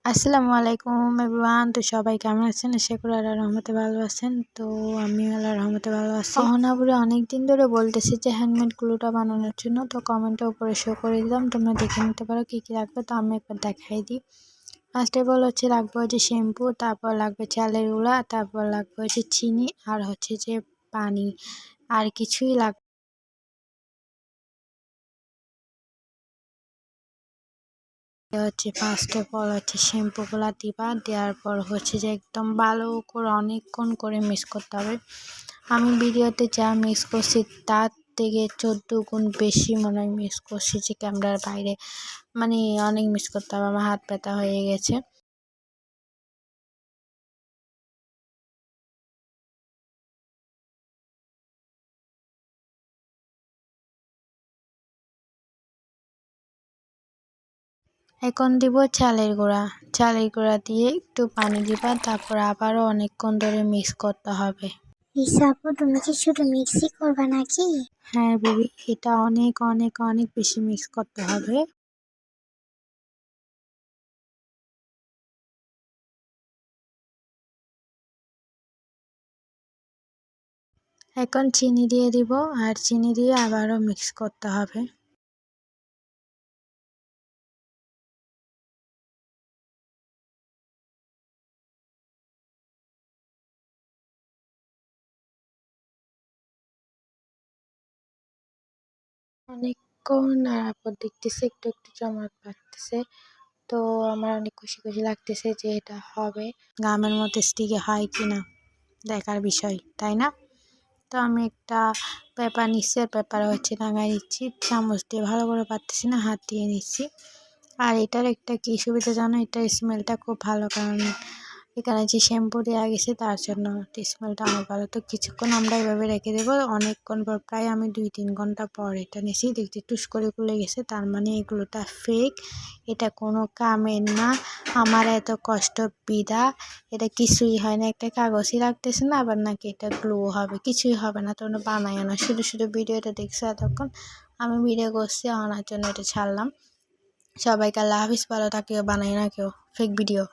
আসসালামু আলাইকুম এভরিওয়ান। তো সবাই কেমন আছেন? আশা করি আল্লাহর রহমতে ভালো আছেন। তো আমি আল্লাহর রহমতে ভালো আছি। অহনাবুরে অনেকদিন ধরে বলতেছি যে হ্যান্ডমেড গ্লুটা বানানোর জন্য, তো কমেন্টে উপরে শো করে দিলাম, তোমরা দেখে নিতে পারো কী কী লাগবে। তো আমি একবার দেখাই দিই। ফার্স্ট অফ অল লাগবে শ্যাম্পু, তারপর লাগবে চালের গুঁড়া, তারপর লাগবে চিনি, আর পানি, আর কিছুই লাগবে। ফার্স্ট অফ অল শ্যাম্পুগুলা দিবা, দেওয়ার পর একদম ভালো করে অনেকক্ষণ করে মিক্স করতে হবে। আমি ভিডিওতে যা মিক্স করছি তার থেকে 14 গুণ বেশি মনে হয় মিক্স করছি, যে ক্যামেরার বাইরে মানে অনেক মিক্স করতে হবে, আমার হাত ব্যথা হয়ে গেছে। এখন দিব চালের গুঁড়া দিয়ে একটু পানি দিবা, তারপর আবারও অনেকক্ষণ ধরে মিক্স করতে হবে। আপু তুমি কি শুধু মিক্সি করবা নাকি? হ্যাঁ বেবি, এটা অনেক অনেক অনেক বেশি মিক্স করতে হবে। এখন চিনি দিয়ে দিব, আর চিনি দিয়ে আবারও মিক্স করতে হবে। অনেকক্ষণ নাড়ার পর দেখতেছি একটু একটু জমাট বাঁধতেছে। তো আমার অনেক খুশি খুশি লাগতেছে যে এটা হবে। গামের মধ্যে স্টিকে হয় কি না দেখার বিষয়, তাই না? তো আমি একটা পেপার নিচ্ছি, আর পেপারে টাঙাই দিচ্ছি, চামচ দিয়ে ভালো করে পারতেছি না, হাত দিয়ে নিচ্ছি। আর এটার একটা কী সুবিধা জানো, এটার স্মেলটা খুব ভালো, কারণ এখানে যে শ্যাম্পু দেওয়া গেছে তার জন্য স্মেলটা অনেক ভালো। তো কিছুক্ষণ আমরা এভাবে রেখে দেবো, অনেকক্ষণ পর, প্রায় আমি 2-3 ঘন্টা পর এটা নিয়েছি, দেখছি টুস করে খুলে গেছে, তার মানে এগুলোটা ফেক, এটা কোনো কামের না। আমার এত কষ্ট বিদা, এটা কিছুই হয় না, একটা কাগজই রাখতেছে না, আবার নাকি এটা গ্লো হবে, কিছুই হবে না। তোমরা বানাইও না, শুধু শুধু ভিডিওটা দেখছো এতক্ষণ, আমি ভিডিও করছি আনার জন্য এটা ছাড়লাম। সবাইকে আল্লাহ হাফিজ, ভালো থাকিও, বানাই না কেউ ফেক ভিডিও।